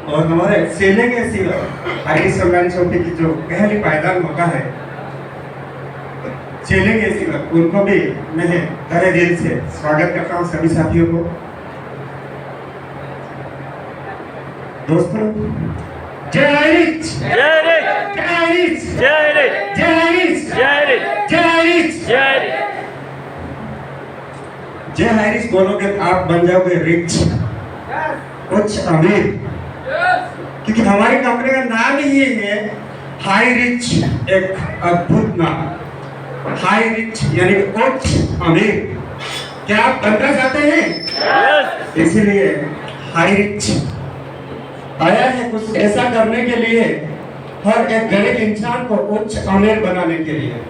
और हमारे सेलिंग ऐसी हाईरिस्क ऑनलाइन शॉपिंग की जो पहली पायदान होता है सेलिंग ऐसी उनको भी मैं तहे दिल से स्वागत करता हूँ सभी साथियों को। दोस्तों, जय हाईरिच, जय रिच, जय हाईरिच, जय रिच, जय हाईरिच, जय रिच, जय हाईरिच। जय रिच। जय हाईरिच बोलोगे तो आप बन जाओगे रिच, कुछ अमीर, क्योंकि हमारी कंपनी का नाम ही ये है हाई रिच, एक अद्भुत नाम। हाई रिच यानी कि उच्च अमीर। क्या आप बनना चाहते हैं? यस, इसीलिए हाई रिच आया है कुछ ऐसा करने के लिए, हर एक गरीब इंसान को उच्च अमीर बनाने के लिए।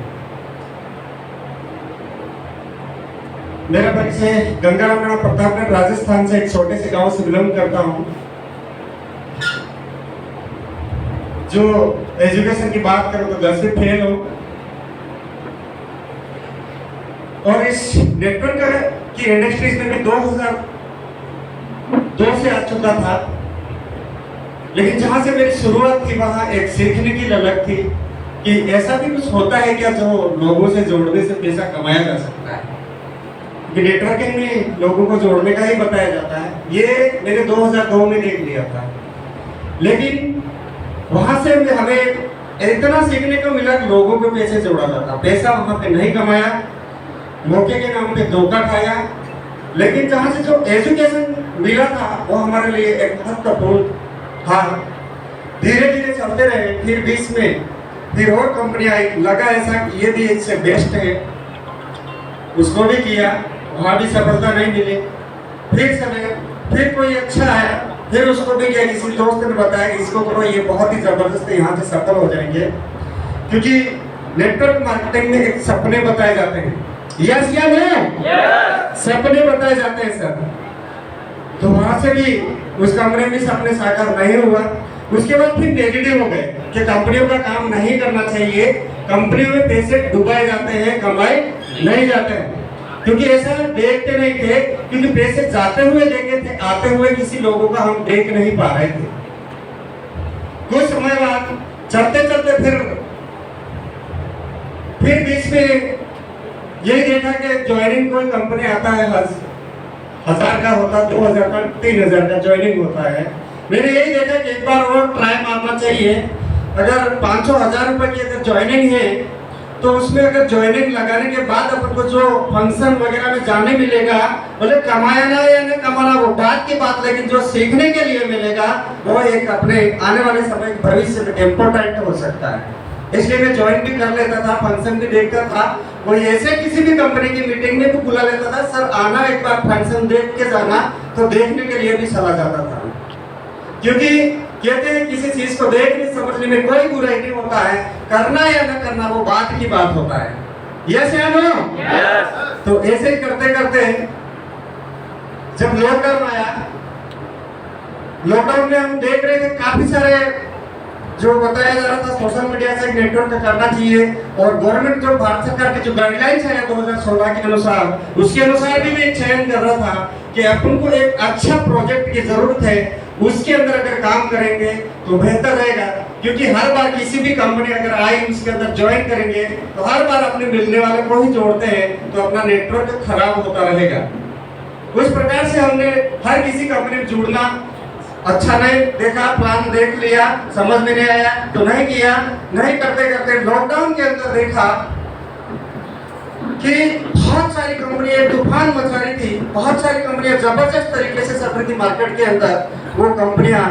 मेरा परिचय गंगाराम राणा प्रतापगढ़ राजस्थान से एक छोटे से गांव से बिलोंग करता हूं। जो एजुकेशन की बात करो तो 10वीं फेल हो, और इस नेटवर्क की इंडस्ट्रीज में भी 2002 से आ चुका था। लेकिन जहां से मेरी शुरुआत थी वहां एक सीखने की ललक थी कि ऐसा भी कुछ होता है क्या जो लोगों से जोड़ने से पैसा कमाया जा सकता है। नेटवर्किंग में लोगों को जोड़ने का ही बताया जाता है। ये मैंने 2002 में देख लिया था। लेकिन वहां से हमें इतना सीखने को मिला कि लोगों को पैसे जोड़ा जाता, पैसा वहां पे नहीं कमाया, मौके के नाम पे धोखा खाया। लेकिन जहां से जो एजुकेशन मिला था वो हमारे लिए एक महत्वपूर्ण था। धीरे धीरे चलते रहे, फिर बीच में फिर और कंपनी आई, लगा ऐसा कि ये भी इससे बेस्ट है, उसको भी किया, वहां भी सफलता नहीं मिली। फिर समय फिर कोई अच्छा है, फिर उसको भी किया, किसी दोस्त ने बताया कि इसको करो, ये बहुत ही जबरदस्त है, यहाँ से सफल हो जाएंगे। क्योंकि नेटवर्क मार्केटिंग में एक सपने बताए जाते हैं। यस या नो? सपने बताए जाते हैं सर। तो वहां से भी उस कंपनी में सपने साकार नहीं हुआ। उसके बाद फिर नेगेटिव हो गए कि कंपनियों का काम नहीं करना चाहिए, कंपनियों में पैसे डुबाए जाते हैं, कमाए नहीं जाते हैं। क्योंकि ऐसा देखते नहीं थे, क्योंकि पैसे जाते हुए देखे थे, आते हुए किसी लोगों का हम देख नहीं पा रहे थे। कुछ समय बाद चलते चलते फिर बीच में यही देखा कि ज्वाइनिंग कोई कंपनी आता है 1000 का होता, 2000 का, 3000 का ज्वाइनिंग होता है। मैंने यही देखा कि एक बार और ट्राई मारना चाहिए। अगर 500-1000 रुपए की अगर ज्वाइनिंग है तो उसमें अगर ज्वाइनिंग लगाने के बाद अपन को जो फंक्शन वगैरह में जाने मिलेगा, बोले कमाया ना या नहीं कमाना वो बात की बात, लेकिन जो सीखने के लिए मिलेगा वो एक अपने आने वाले समय भविष्य में इम्पोर्टेंट हो सकता है। इसलिए मैं ज्वाइन भी कर लेता था, फंक्शन भी देखता था। कोई ऐसे किसी भी कंपनी की मीटिंग में भी बुला लेता था, सर आना एक बार फंक्शन देख के जाना, तो देखने के लिए भी चला जाता था। क्योंकि कहते हैं किसी चीज को देखने समझने में कोई बुराई नहीं होता है, करना या न करना वो बात की बात होता है। यस या नो? तो ऐसे ही करते करते जब लॉकडाउन आया, लॉकडाउन में हम देख रहे थे काफी सारे जो बताया जा रहा था सोशल मीडिया से नेटवर्क करना चाहिए, और गवर्नमेंट जो भारत सरकार की जो गाइडलाइंस है 2016 के अनुसार, उसके अनुसार भी मैं चयन कर रहा था कि अपन को एक अच्छा प्रोजेक्ट की जरूरत है, उसके अंदर अगर काम करेंगे तो बेहतर रहेगा। क्योंकि हर बार किसी भी कंपनी अगर आई उसके अंदर ज्वाइन करेंगे तो हर बार अपने मिलने वाले को ही जोड़ते हैं, तो अपना नेटवर्क खराब होता रहेगा। उस प्रकार से हमने हर किसी कंपनी में जुड़ना अच्छा नहीं देखा, प्लान देख लिया, समझ में नहीं आया तो नहीं किया। नहीं करते करते लॉकडाउन के अंदर देखा कि बहुत सारी कंपनियां तूफान मचा रही थी, बहुत सारी कंपनियां जबरदस्त तरीके से चल रही थी मार्केट के अंदर, वो कंपनियां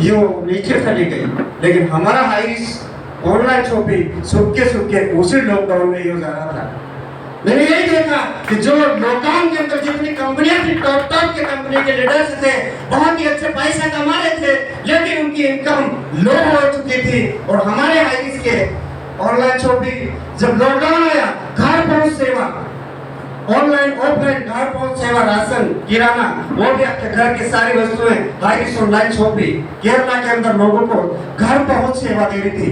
यूं नीचे चली गई। लेकिन हमारा हाईरिस्क ऑनलाइन शॉपिंग सुख के उसी लॉकडाउन में यूं जा रहा था। मैंने यही देखा कि जो लॉकडाउन के अंदर जितनी कंपनियां थी, टॉप के कंपनी के लीडर्स थे, बहुत ही अच्छे पैसा कमा रहे थे, लेकिन उनकी इनकम लो हो चुकी थी। और हमारे हाईरिस्क के ऑनलाइन शॉपिंग जब लॉकडाउन आया, घर पहुंच सेवा, ऑनलाइन ऑफलाइन घर पहुंच सेवा, राशन, किराना, वो भी आपके घर की सारी वस्तुएं हाईरिस्क ऑनलाइन शॉपिंग केरला के अंदर लोगों को घर पहुंच सेवा दे रही थी।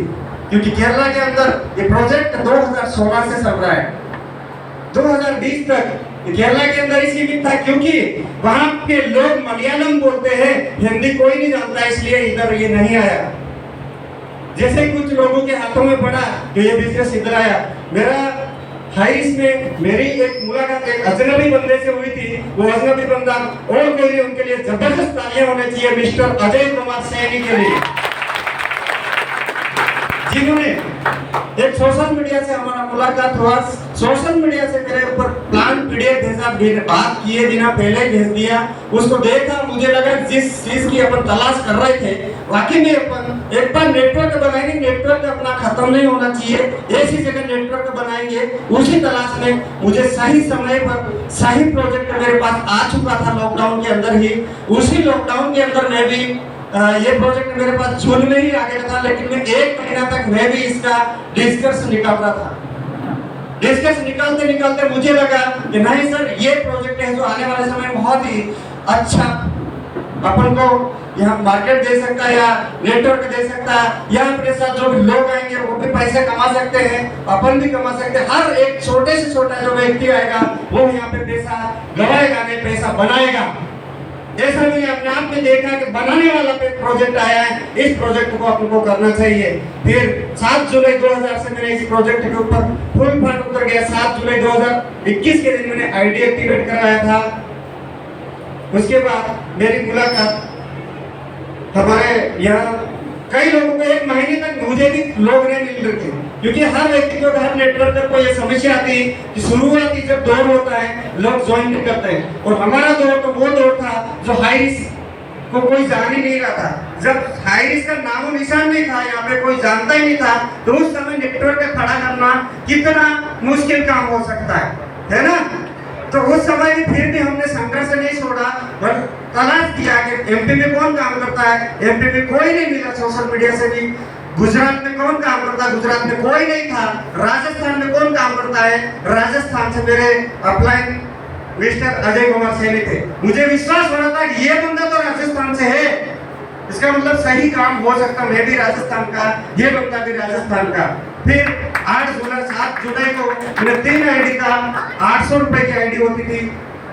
क्योंकि केरला के अंदर ये प्रोजेक्ट 2016 से चल रहा है, 2020 तक केरला के अंदर ही सीमित था, क्योंकि वहां के लोग मलयालम बोलते हैं, हिंदी कोई नहीं जानता, इसलिए इधर ये नहीं आया। जैसे कुछ लोगों के हाथों में पड़ा तो ये बिजनेस इधर आया। मेरा हाइरिस में मेरी एक मुलाकात एक अजनबी बंदे से हुई थी। वो अजनबी बंदा और कोई नहीं, उनके लिए जबरदस्त तालियां होनी चाहिए मिस्टर अजय कुमार सैनी के लिए, जिन्होंने एक सोशल मीडिया से हमारा मुलाकात हुआ। सोशल मीडिया से मेरे ऊपर प्लान पीडीएफ भेजा, बात किए बिना पहले भेज दिया। उसको देखा, मुझे लगा जिस चीज की अपन तलाश कर रहे थे वाकई में अपन एक बार नेटवर्क बनाएंगे, नेटवर्क अपना खत्म नहीं होना चाहिए, ऐसी जगह नेटवर्क बनाएंगे। उसी तलाश में मुझे सही समय पर सही प्रोजेक्ट मेरे पास आ चुका था लॉकडाउन के अंदर ही। उसी लॉकडाउन के अंदर मैं भी ये प्रोजेक्ट मेरे पास जून में ही आ गया था, लेकिन मैं 1 महीना तक मैं भी इसका डिस्कस निकाल रहा था। डिस्कस निकालते निकालते मुझे लगा कि नहीं सर, ये प्रोजेक्ट है जो आने वाले समय में बहुत ही अच्छा अपन को यहाँ मार्केट दे सकता है या नेटवर्क दे सकता है, या अपने साथ जो भी लोग आएंगे वो भी पैसे कमा सकते हैं, अपन भी कमा सकते हैं। हर एक छोटे से छोटा जो व्यक्ति आएगा वो यहाँ पे पैसा गवाएगा नहीं, पैसा बनाएगा। ऐसा मैंने अपने आप में देखा कि बनाने वाला पे प्रोजेक्ट आया है, इस प्रोजेक्ट को अपन को करना चाहिए। फिर 7 जुलाई 2000 से मैंने इस प्रोजेक्ट के ऊपर फुल फंड उतर गया। 7 जुलाई 2021 के दिन मैंने आईडी एक्टिवेट कराया था। उसके बाद मेरी मुलाकात हमारे यहाँ कई लोगों को 1 महीने तक मुझे भी लोग नहीं मिल रहे थे, क्योंकि हर व्यक्ति को हर नेटवर्कर को ये समस्या आती है कि शुरुआती जब दौर होता है लोग ज्वाइन नहीं करते हैं। और हमारा दौर तो वो दौर था जो हाईरिस को कोई जान ही नहीं रहा था। जब हाईरिस का नामो निशान नहीं था, यहाँ पे कोई जानता ही नहीं था, तो उस समय नेटवर्क खड़ा करना कितना मुश्किल काम हो सकता है ना। तो उस समय भी फिर भी हमने संघर्ष नहीं छोड़ा, बट तलाश किया कि एमपी में कौन काम करता है। एमपी में कोई नहीं मिला सोशल मीडिया से भी। गुजरात में कौन काम करता है, गुजरात में कोई नहीं था। राजस्थान में कौन काम करता है, राजस्थान से मेरे अपलाइन मिस्टर अजय कुमार सैनी थे। मुझे विश्वास हो रहा था कि ये बंदा तो राजस्थान से है, इसका मतलब सही काम हो सकता। मैं भी राजस्थान का, ये बंदा भी राजस्थान का। फिर 7 जुलाई को मैंने 3 आईडी का 800 रुपए की आईडी होती थी,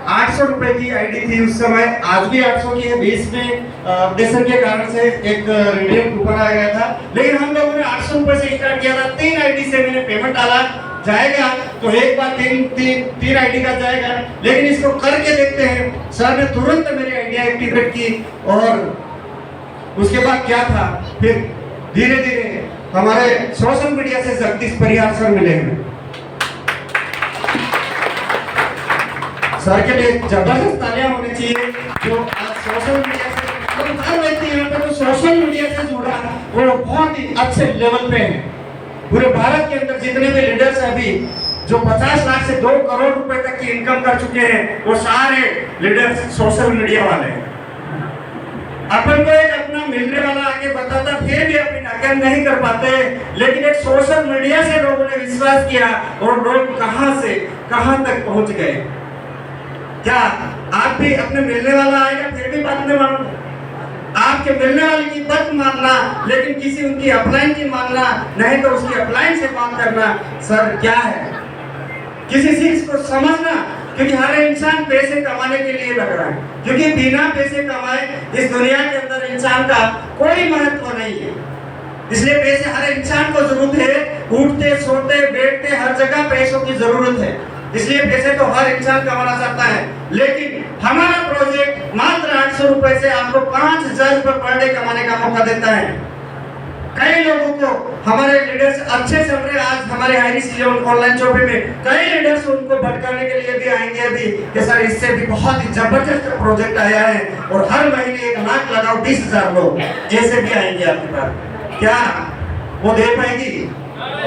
800 रुपए की आईडी थी उस समय। आज भी 800 की है, 20 में अपडेशन के कारण से एक रिडीम कूपन आ गया था, लेकिन हम लोगों ने 800 रुपए से स्टार्ट किया था। 3 आईडी से मैंने पेमेंट डाला, जाएगा तो एक बार 3 आईडी का जाएगा, लेकिन इसको करके देखते हैं। सर ने तुरंत मेरी आईडी एक्टिवेट की, और उसके बाद क्या था, फिर धीरे धीरे हमारे सोशल मीडिया से जगदीश परिहार सर मिले हैं। सर के लिए जबरदस्त तालियां होनी चाहिए, जो आज सोशल मीडिया से, तो हर व्यक्ति यहाँ पे जो सोशल मीडिया से जुड़ा वो बहुत ही अच्छे लेवल पे है। पूरे भारत के अंदर जितने भी लीडर्स हैं अभी जो 50 लाख से 2 करोड़ रुपए तक की इनकम कर चुके हैं, वो सारे लीडर्स सोशल मीडिया वाले हैं। अपन को एक अपना मिलने वाला आगे बताता, फिर भी अपन आगे नहीं कर पाते, लेकिन एक सोशल मीडिया से लोगों ने विश्वास किया और लोग कहां से कहां तक पहुंच गए। क्या आप भी अपने मिलने वाला आएगा फिर भी बात नहीं मानना, आपके मिलने वाले की बात मानना, लेकिन किसी उनकी अपलाइन की मानना नहीं, तो उसकी अपलाइन से बात करना। सर क्या है, किसी चीज को समझना, क्योंकि हर इंसान पैसे कमाने के लिए लग रहा है, क्योंकि बिना पैसे कमाए इस दुनिया के अंदर इंसान का कोई महत्व नहीं है। इसलिए पैसे हर इंसान को जरूरत है, उठते सोते बैठते हर जगह पैसों की जरूरत है। इसलिए पैसे तो हर इंसान कमाना चाहता है, लेकिन हमारा प्रोजेक्ट मात्र 800 रुपए से आपको 5000 रुपए पर डे कमाने का मौका देता है। कई लोगों को हमारे लीडर्स अच्छे चल रहे, आज हमारे हाईरिस ऑनलाइन चौपे में कई लीडर्स उनको भटकाने के लिए भी आएंगे अभी कि सर इससे भी बहुत ही जबरदस्त प्रोजेक्ट आया है और हर महीने 1 लाख लगाओ, 20,000 लोग ऐसे भी आएंगे आपके पास। क्या वो दे पाएगी?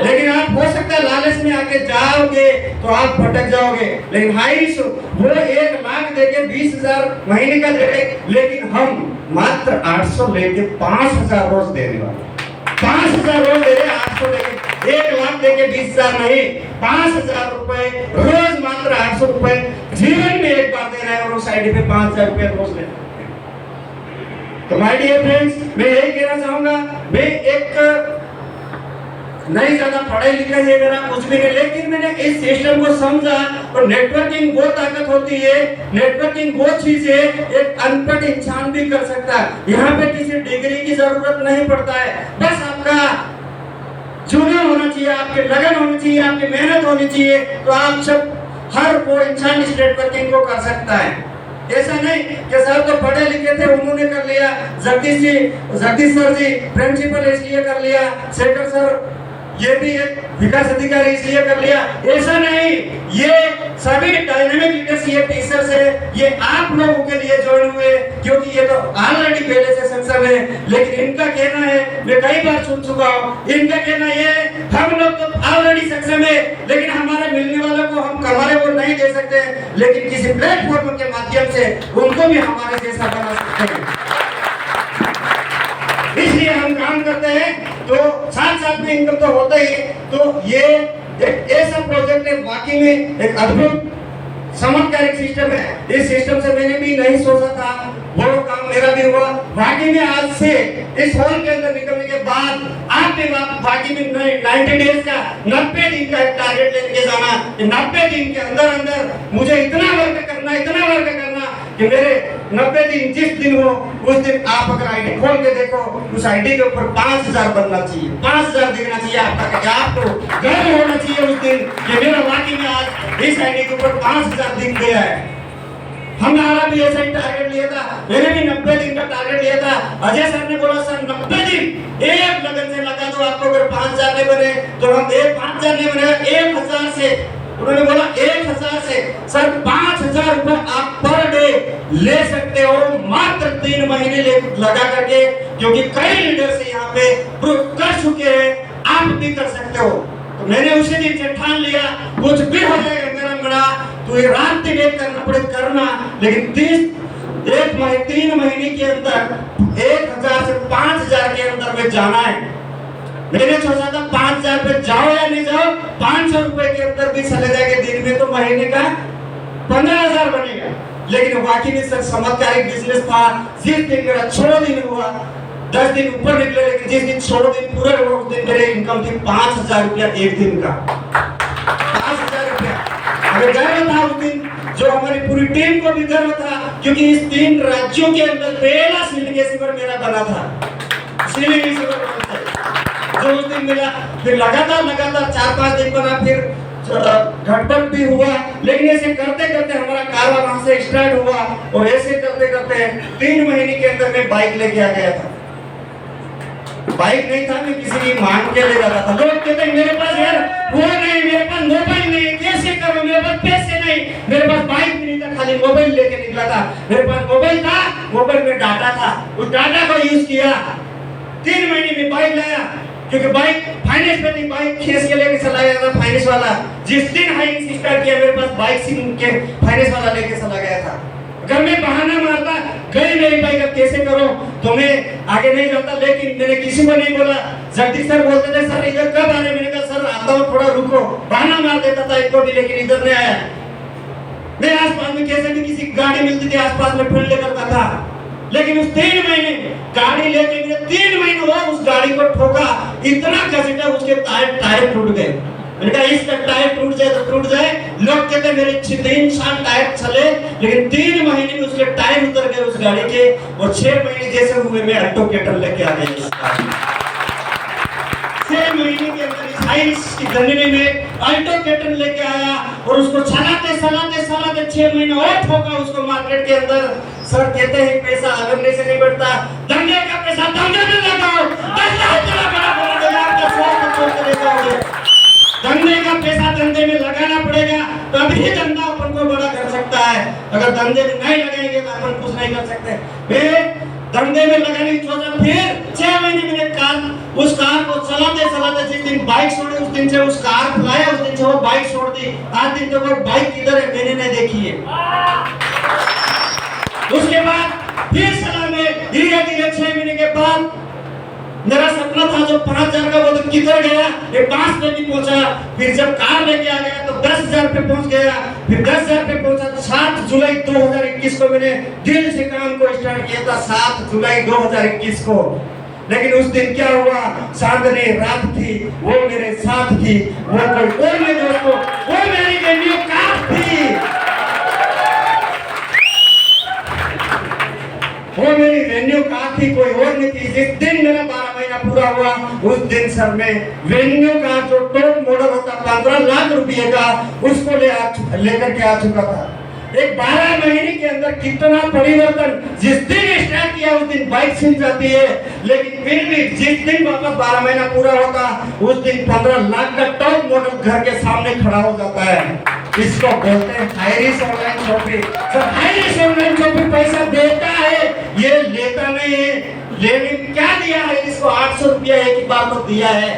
लेकिन आप हो सकता है लालच में आके जाओगे तो आप भटक जाओगे, लेकिन हाईरिस वो 1 लाख देके 20,000 महीने का देते, लेकिन हम मात्र 800 लेके 5,000 रोज देने वाले। 5,000 रोज दे रहे, 800 लेके 1 लाख देके 20,000 नहीं, 5,000 रुपए रोज, मात्र 800 रुपए जीवन में एक बार दे रहे हैं, और उस आईडी पे 5,000 रुपए रोज ले। तो माय डियर फ्रेंड्स, मैं यही कहना चाहूंगा, मैं एक नहीं ज्यादा पढ़े लिखे ये मेरा कुछ भी नहीं, लेकिन मैंने इस सिस्टम को समझा। और नेटवर्किंग वो ताकत होती है, नेटवर्किंग वो चीज है एक अनपढ़ इंसान भी कर सकता है। यहाँ पे किसी डिग्री की जरूरत नहीं पड़ता है, बस आपका जुनून होना चाहिए, आपके लगन होनी चाहिए, आपकी मेहनत होनी चाहिए, तो आप सब हर कोई इंसान इस नेटवर्किंग को कर सकता है। ऐसा नहीं कि सर तो पढ़े लिखे थे उन्होंने कर लिया, जगदीश सर जी प्रिंसिपल इसलिए कर लिया, शेखर सर ये भी एक विकास अधिकारी इसलिए कर लिया, ऐसा नहीं। ये सभी डायनेमिक लीडर्स ये टीचर्स है, ये आप लोगों के लिए ज्वाइन हुए, क्योंकि ये तो ऑलरेडी पहले से सक्षम है। लेकिन इनका कहना है, मैं कई बार सुन चुका हूँ, इनका कहना ये हम लोग तो ऑलरेडी सक्षम है, लेकिन हमारे मिलने वालों को हम कमारे वो नहीं दे सकते, लेकिन किसी प्लेटफॉर्म के माध्यम से उनको भी हमारे जैसा बना सकते हैं। इसलिए हम काम करते हैं, तो साथ साथ में इनकम तो होता ही है। तो ये एक ऐसा प्रोजेक्ट है, वाकई में एक अद्भुत चमत्कारिक सिस्टम है। इस सिस्टम से मैंने भी नहीं सोचा था, वो काम मेरा भी हुआ। वाकई में आज से इस हॉल के अंदर निकलने के बाद आप भी वाकई में 90 डेज का 90 दिन का टारगेट लेके जाना, 90 दिन के अंदर अंदर मुझे इतना वर्क करना कि मेरे 90 दिन जिस दिन हो उस दिन आप अगर आईडी खोल के देखो, उस आईडी के ऊपर 5000 बनना चाहिए, 5000 दिखना चाहिए आपका, कि आपको गर्व होना चाहिए उस दिन कि मेरा वाकई में आज इस आईडी के ऊपर 5000 दिख गया है। हमारा भी ऐसा ही टारगेट लिया था, मैंने भी 90 दिन का टारगेट लिया था। अजय सर ने बोला सर 90 दिन एक लगन से लगा दो, आपको अगर 5000 नहीं बने तो हम 5000 नहीं बने 1000 से, उन्होंने बोला 1000 से सर 5000 रुपए आप पर डे ले सकते हो, मात्र 3 महीने लगा करके, क्योंकि कई लीडर्स यहाँ पे प्रूव कर चुके हैं, आप भी कर सकते हो। तो मैंने उसी दिन से ठान लिया, कुछ भी हो जाएगा मेरा बड़ा, तो ये रात दिन एक करना पड़े करना, लेकिन 3 महीने के अंदर 1000 से 5000 के अंदर में जाना है। मैंने सोचा था 5000 पे जाओ या नहीं जाओ, 500 रुपए के अंदर भी चले जाएंगे दिन में, तो महीने का 15000 बनेगा। लेकिन वाकई में सर चमत्कारिक बिजनेस था। जिस दिन मेरा 6 दिन हुआ, 10 दिन ऊपर निकले, लेकिन जिस दिन 6 दिन पूरे हुए उस दिन मेरे इनकम थी 5000 रुपया एक दिन का, 5000 रुपया। हमें गर्व था उस दिन, जो हमारी पूरी टीम को भी गर्व था, क्योंकि इस 3 राज्यों के अंदर पहला सीलिंग रिसीवर मेरा बना था, सीलिंग रिसीवर जो उस दिन मिला। फिर लगातार 4-5 दिन बना, फिर घटपट भी हुआ, लेकिन ऐसे करते करते हमारा कारोबार वहां से स्टार्ट हुआ, और ऐसे करते करते 3 महीने के अंदर मैं बाइक लेके आ गया था। बाइक नहीं था, मैं किसी की मांग के ले जाता था। लोग कहते हैं मेरे पास यार वो नहीं, मेरे पास मोबाइल नहीं, कैसे करूं, मेरे पास पैसे नहीं, मेरे पास बाइक भी नहीं था, खाली मोबाइल लेके निकला था। मेरे पास मोबाइल था, मोबाइल में डाटा था, उस डाटा को यूज किया। 3 महीने में बाइक लाया, क्योंकि बाइक फाइनेंस पे नहीं, बाइक खींच के लेके चला गया था फाइनेंस वाला। जिस दिन हाइनेंस स्टार्ट किया, मेरे पास बाइक सिम के फाइनेंस वाला लेके चला गया था। अगर मैं बहाना मारता गई मेरी बाइक, अब कैसे करो, तो मैं आगे नहीं जाता। लेकिन मैंने किसी को नहीं बोला। जगदीश सर बोलते थे सर इधर कब आ रहे, मैंने कहा सर आता हूँ, थोड़ा रुको, बहाना मार देता था इनको भी, लेकिन इधर नहीं आया। मेरे आसपास में कैसे भी किसी गाड़ी मिलती थी, आसपास में फील्ड करता था, लेकिन उस 3 महीने गाड़ी लेके मेरे 3 महीने हुआ, उस गाड़ी को ठोका, इतना घसीटा उसके टायर टूट गए। मैंने कहा इसका टायर टूट जाए तो टूट जाए। लोग कहते मेरे 3 साल टायर चले, लेकिन 3 महीने में उसके टायर उतर गए उस गाड़ी के, और 6 महीने जैसे हुए मैं अल्टोकेटर लेके आ गया। 6 महीने के अंदर इस हाइस की जर्नी में अल्टोकेटर लेके आया, और उसको चलाते 6 महीने और ठोका उसको मार्केट के अंदर। सर कहते हैं पैसा अगरने से नहीं बढ़ता, धंधे का पैसा धंधे में लगाओ, धंधे का पैसा धंधे में लगाना पड़ेगा, तभी धंधा अपन को बड़ा कर सकता है। अगर धंधे में नहीं लगाएंगे तो अपन कुछ नहीं कर सकते। फिर धंधे में लगाने की सोचा, फिर 6 महीने मैंने उस कार को चलाते जिस दिन बाइक छोड़ी, उस दिन से उस कार को लाया, उस दिन से वो बाइक छोड़ दी। आज दिन तक वो बाइक किधर है मैंने नहीं देखी है। उसके बाद फिर चला मैं धीरे-धीरे 6 महीने के बाद मेरा सपना था जो 5000 का, वो तो किधर गया, ये 5 पे भी पहुंचा। फिर जब कार लेके आ गया तो 10000 पे पहुंच गया, फिर 10000 पे पहुंचा तो 7 जुलाई 2021 को मैंने दिल से काम को स्टार्ट किया था। 7 जुलाई 2021 को लेकिन उस दिन क्या हुआ, चांदनी रात थी, वो मेरे साथ थी, वो कोई और नहीं दोस्तों, वो मेरी वेन्यू कार थी, वो मेरी वेन्यू कार थी, कोई और नहीं थी। जिस दिन मेरा 12 महीना पूरा हुआ, उस दिन सर में वेन्यू कार जो टॉप मॉडल होता 15 लाख रुपए का, उसको लेकर के आ चुका था। एक 12 महीने के अंदर कितना परिवर्तन, जिस दिन स्टार्ट किया उस दिन बाइक छिन जाती है, लेकिन फिर भी जिस दिन वापस 12 महीना पूरा होता, उस दिन 15 लाख का टॉप मॉडल घर के सामने खड़ा हो जाता है। इसको बोलते हैं high risk online shopping. Sir high risk online shopping पैसा देता है, ये लेता नहीं है। लेकिन क्या दिया है इसको, 800 रुपया एक ही बार तो दिया है,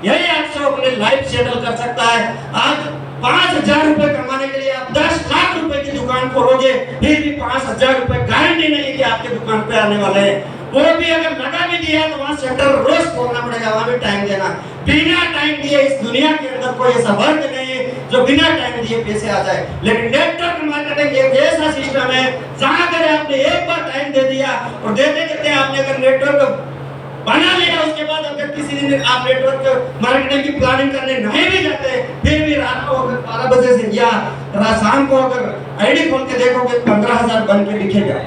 यही 800 अपने लाइफ सेटल कर सकता है। आज 5,000 रुपए कमाने के लिए आप 10 लाख रुपए की दुकान खोलोगे, फिर भी 5,000 रुपए गारंटी नहीं है कि आपके दुकान पे आने वाले हैं। वो भी अगर लगा भी दिया तो वहां शटर रोज खोलना पड़ेगा, वहां भी टाइम देना। बिना टाइम दिए इस दुनिया के अंदर कोई ऐसा वर्ग नहीं है जो बिना टाइम दिए पैसे आ जाए। लेकिन नेटवर्क मार्केटिंग एक ऐसा सिस्टम है जहां अगर आपने एक बार टाइम दे दिया और देते देते आपने अगर नेटवर्क बना लिया, उसके बाद अगर किसी दिन आप नेटवर्क मार्केटिंग की प्लानिंग करने नहीं भी जाते, फिर भी रात को अगर 12 बजे से या शाम को अगर आईडी खोल के देखोगे 15,000 बन के दिखेगा।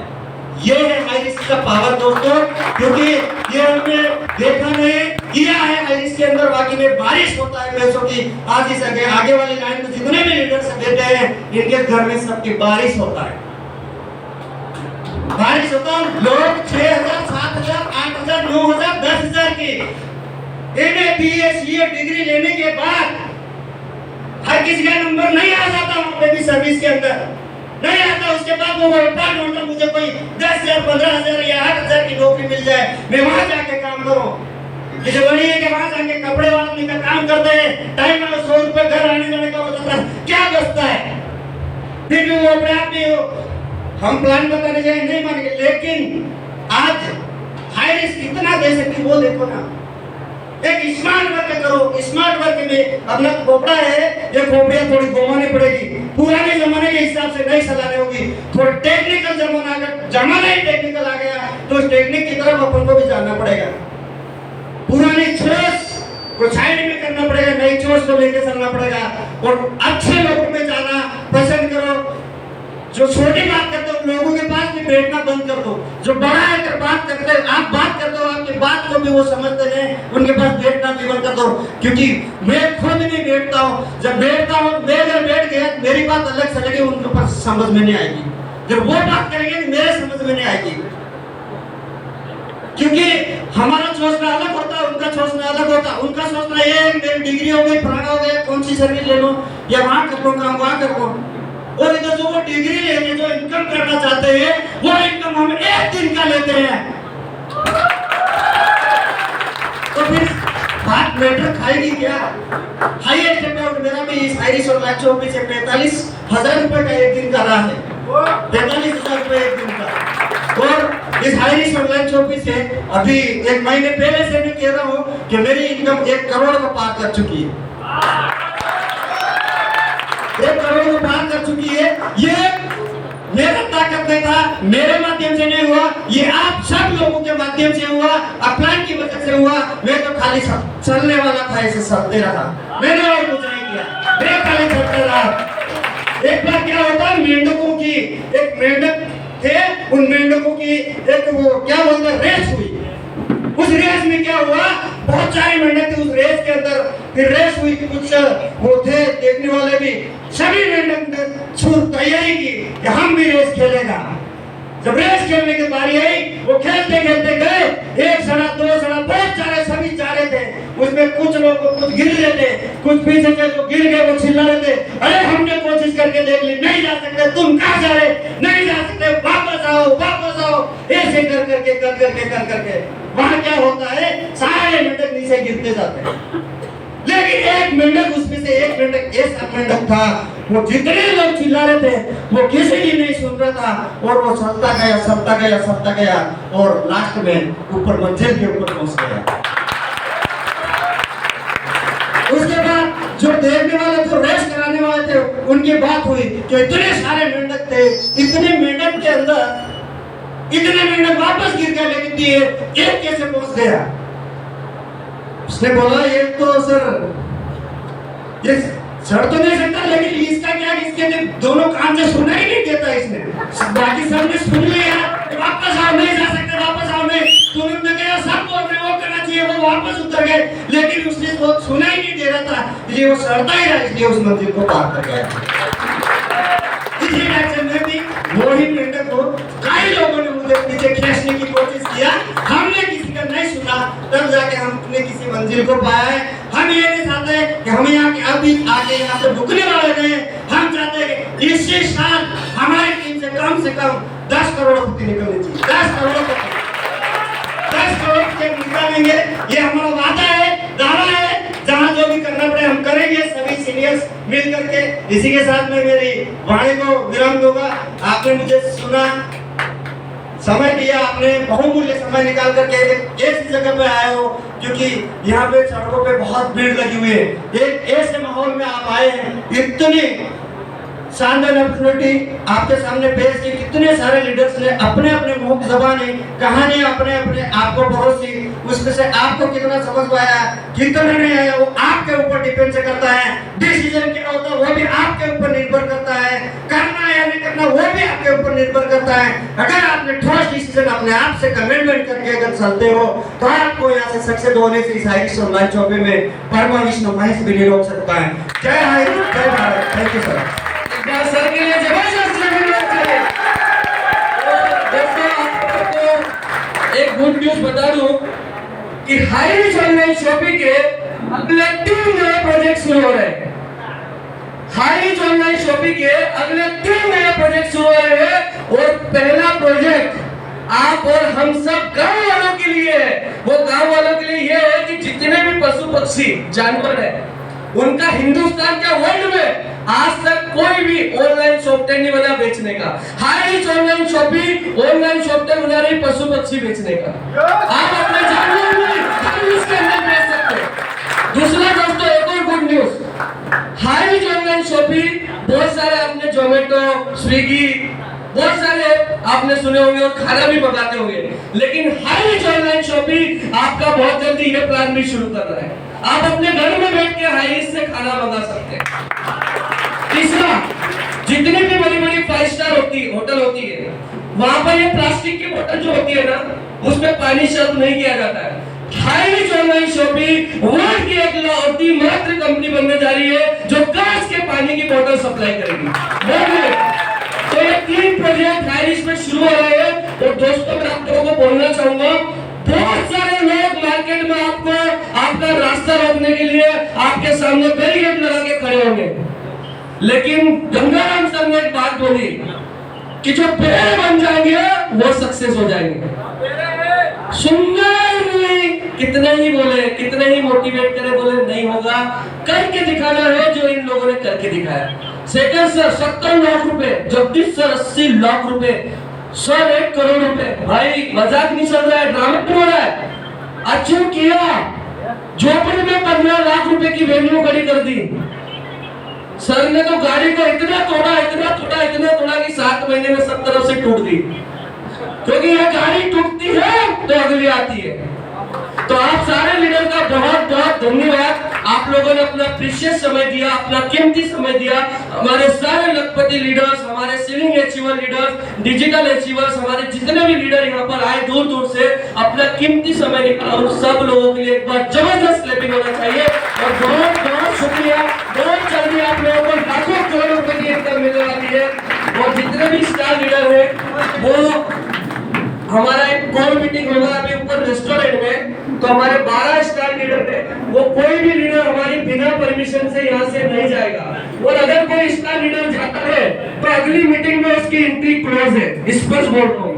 ये है हाईरिस्क का पावर दोस्तों, क्योंकि ये हमने देखा नहीं किया है हाईरिस्क के अंदर। बाकी में बारिश होता है पैसों की, आज इस आगे वाली लाइन में जितने भी लीडर से बैठे हैं, इनके घर में सबकी बारिश होता है, बारिश होता है। लोग 6,000, 7,000, 8,000, 9,000, 10,000 की MA, BA, CA डिग्री लेने के बाद हर किसी का नंबर नहीं आ जाता वहाँ पे भी सर्विस के अंदर नहीं आता। उसके बाद वो व्यापार ढूंढता, मुझे कोई 10,000, 15,000 या 8,000 की नौकरी मिल जाए, मैं वहां जाके काम करूं। जैसे वही है कि वहां जाके कपड़े वाले का काम करते हैं, टाइम में 100 रुपए घर आने जाने का हो जाता है, क्या बचता है? फिर भी वो अपने आप में हम प्लान बताने जाए नहीं मानेंगे। लेकिन आज हाईरिस्क इतना दे सकती, वो देखो ना, एक स्मार्ट वर्क करो। स्मार्ट वर्क में अपना खोपड़ा है, ये खोपड़ियां थोड़ी घुमानी पड़ेगी, पुराने जमाने के हिसाब से नहीं चलाने होगी। थोड़ा टेक्निकल जमाना, अगर जमाना ही टेक्निकल आ गया तो उस टेक्निक की तरफ अपन को भी जाना पड़ेगा। पुरानी सोच को साइड में करना पड़ेगा, नई सोच को लेकर चलना पड़ेगा और अच्छे लोगों में जाना पसंद करो। जो छोटी बात करते हो लोगों के पास भी बैठना बंद कर दो, जो बड़ा है कर बात करते हैं, आप बात करते हो आपकी बात को भी वो समझते नहीं, उनके पास बैठना भी बंद कर दो। क्योंकि मैं खुद नहीं बैठता हूँ, जब बैठता हूँ मैं अगर बैठ गया मेरी बात अलग चलेगी, उनके पास समझ में नहीं आएगी। जब वो बात करेंगे मेरे समझ में नहीं आएगी, क्योंकि हमारा सोचना अलग होता है, उनका सोचना अलग होता है। उनका सोचना ये है मेरी डिग्री हो गई, फलाना हो गया, कौन सी सर्विस ले लो या वहां कर लो काम, वहां कर लो। और इधर जो वो डिग्री लेके जो इनकम करना चाहते हैं, वो इनकम हम एक दिन का लेते हैं, तो फिर बात मैटर खाएगी क्या? हाईएस्ट अमाउंट मेरा भी इस हाईरिस्क ऑनलाइन शॉपिंग से 45,000 रुपए का एक दिन का रहा है, 45,000 रुपए एक दिन का। और इस हाईरिस्क ऑनलाइन शॉपिंग से अभी 1 महीने पहले से मैं कह रहा हूँ कि मेरी इनकम 1 करोड़ को पार कर चुकी है, 1 करोड़ को पार कर चुकी है। ये मेरा ताकत नहीं था, मेरे माध्यम से नहीं हुआ, ये आप सब लोगों के माध्यम से हुआ, अपलाइन की वजह से हुआ। मैं तो खाली चलने वाला था, ऐसे चलते रहा, मैंने और कुछ नहीं किया, मैं खाली चलते रहा। एक बार क्या होता, मेंढकों की एक मेंढक थे, उन मेंढकों की एक वो क्या बोलते हैं रेस हुई। उस रेस में क्या हुआ, बहुत सारे मेंढक थे उस रेस के अंदर, फिर रेस हुई, कुछ वो थे देखने वाले भी, सभी मेंढक ने तैयारी की कि हम भी रेस खेलेगा। जब रेस खेलने की बारी आई, वो खेलते खेलते गए, 1 सड़ा 2 सड़ा बहुत सारे सभी जा रहे थे, उसमें कुछ लोग कुछ गिर रहे थे, कुछ पीछे के जो गिर गए वो चिल्ला रहे थे, अरे हमने कोशिश करके देख ली, नहीं जा सकते, तुम कहाँ जा रहे, नहीं जा सकते, वापस आओ वापस आओ, ऐसे कर करके वहां क्या होता है, सारे मेंढक नीचे गिरते जाते हैं। लेकिन एक मेंढक, उसमें से एक मेंढक ऐसा मेंढक था, वो जितने लोग चिल्ला रहे थे वो किसी की नहीं सुन रहा था, और वो चलता गया और लास्ट में ऊपर मंजिल के ऊपर पहुंच गया। उसके बाद जो देखने वाले, जो रेस कराने वाले थे, उनकी बात हुई कि इतने सारे मेंढक थे, इतने मेंढक के अंदर इतने मेंढक वापस गिर गए, लेकिन एक कैसे पहुंच गया? उसने बोला ये तो सर ये सर तो नहीं सकता, लेकिन इसका क्या कि इसके दोनों कान से सुना ही नहीं देता इसने। बाकी सबने सुन लिया, वापस आओ, नहीं जा सकते, वापस आओ, नहीं। तुरंत ने कहा सब बोल रहे वो करना चाहिए, वो वापस उतर गए, लेकिन उसने वो सुना ही नहीं दे रहा था, इसलिए वो सड़ता ही रहा, इसलिए उस मंजिल को पार कर गया। इसी डायरेक्शन में भी वही मेंढक को कई लोगों ने मुझे पीछे खींचने की कोशिश किया, हमने किसी का नहीं सुना, तब जाके हमने किसी मंजिल को पाया है। हम ये नहीं चाहते कि हम यहाँ के अभी आके यहाँ पे रुकने वाले नहीं, हम चाहते हैं कि इसी साल हमारी टीम से कम 10 करोड़ रुपए निकलने चाहिए। 10 करोड़ के निकालेंगे, ये हमारा वादा है, दावा है, जहाँ जो भी करना पड़े हम करेंगे, सभी सीनियर्स मिल करके। इसी के साथ मैं मेरी वाणी को विराम दूंगा। आपने मुझे सुना, समय दिया, आपने बहुमूल्य समय निकाल करके ऐसी जगह पे आए हो, क्योंकि यहाँ पे सड़कों पे बहुत भीड़ लगी हुई है। एक ऐसे माहौल में आप आए हैं, इतनी शानदार अपॉर्चुनिटी आपके सामने पेश की, कितने सारे लीडर्स ने अपने अपने मुंह ज़बानी कहानी अपने अपने आपको परोसी, उसमें से आपको कितना समझ में आया, कितना नहीं आया, वो आपके ऊपर डिपेंड करता है। डिसीजन क्या होता है वो भी आपके ऊपर निर्भर करता है, करना या नहीं करना वो भी आपके ऊपर निर्भर करता है। अगर आपने ठोस डिसीजन अपने आप से कमिटमेंट करके अगर चलते हो तो आपको यहाँ से सक्सेस होने से इस हाइरिश ऑनलाइन चौपे में परमा विष्णु महेश भी नहीं रोक सकता है। जय हिंद, जय Bharat. Thank you sir. Sir के लिए जबरदस्त लगना चाहिए। दोस्तों आपको एक गुड न्यूज बता दूं कि हाईरिच ऑनलाइन शॉपिंग के अगले 3 नए प्रोजेक्ट शुरू हो रहे हैं। हाईरिच ऑनलाइन शॉपिंग के अगले 3 नए प्रोजेक्ट शुरू हो रहे हैं, और पहला प्रोजेक्ट आप और हम सब गांव वालों के लिए है। वो गांव वालों के लिए ये है कि जितने भी पशु पक्षी जानवर है, उनका हिंदुस्तान के वर्ल्ड में आज तक कोई भी ऑनलाइन सॉफ्टवेयर नहीं बना बेचने का। Highrich online shopping online software बना रही पशु पक्षी बेचने का। आप अपने जानवर भी इसके अंदर बेच सकते हैं। दूसरा दोस्तों एक और good news, Highrich online shopping बहुत सारे आपने जोमेटो, स्विगी, बहुत सारे आपने सुने होंगे और खाना भी मंगाते होंगे, लेकिन हाईरिच ऑनलाइन शॉपिंग आपका बहुत जल्दी ये प्लान भी शुरू कर रहा है। आप अपने घर में बैठ के हाईरिच से खाना मंगा सकते हैं। तीसरा, जितनी भी बड़ी बड़ी 5 स्टार होटल होती है, वहां पर ये प्लास्टिक की बोतल जो होती है ना, उसमें पानी सर्व नहीं किया जाता है। हाईरिच ऑनलाइन शॉपिंग वर्ल्ड की एकलौती मात्र कंपनी बनने जा रही है जो कांच के पानी की बोतल सप्लाई करेगी। तो ये 3 प्रोजेक्ट हाईरिच में शुरू हो रहे हैं। और दोस्तों मैं आप लोगों को बोलना चाहूंगा, बहुत सारे लोग मार्केट में आपको आपका रास्ता रोकने के लिए आपके सामने बैरिकेड लगा के खड़े होंगे, लेकिन गंगाराम सर ने एक बात बोली कि जो पेड़ बन जाएंगे वो सक्सेस हो जाएंगे। सुंदर नहीं, कितने ही बोले, कितने ही मोटिवेट करे, बोले नहीं होगा, करके दिखाना है जो इन लोगों ने करके दिखाया। शेखर सर 70 लाख रुपए, जगदीश सर 80 लाख रुपए, सर 1 करोड़ रुपए। भाई मजाक नहीं चल रहा है, ड्रामा नहीं हो रहा है। अचीव किया, झोपड़ी में 15 लाख रुपए की वैल्यू खड़ी कर दी। सर ने तो गाड़ी को इतना तोड़ा कि 7 महीने में सब तरफ से टूट गई, क्योंकि यह गाड़ी टूटती है तो अगली आती है। तो आप सारे लीडर का बहुत बहुत धन्यवाद। आप लोगों ने अपना प्रीशियस समय दिया, अपना कीमती समय दिया। हमारे सारे लखपति लीडर्स, हमारे ceiling achiever leaders, digital achievers, हमारे जितने भी लीडर यहाँ पर आए दूर दूर से, अपना कीमती समय निकाला, उन सब लोगों के लिए एक बार जबरदस्त क्लैपिंग होना चाहिए। और बहुत बहुत शुक्रिया। बहुत जल्दी आप लोगों को लाखों करोड़ रुपए की इनकम मिलने वाली है। और जितने भी स्टार लीडर है, वो हमारा एक कोर मीटिंग होगा अभी ऊपर रेस्टोरेंट में, तो हमारे 12 स्टार लीडर है, वो कोई भी लीडर हमारी बिना परमिशन से यहाँ से नहीं जाएगा। और अगर कोई स्टार लीडर जाता है तो अगली मीटिंग में उसकी एंट्री क्लोज है, स्पष्ट बोल रहा हूँ।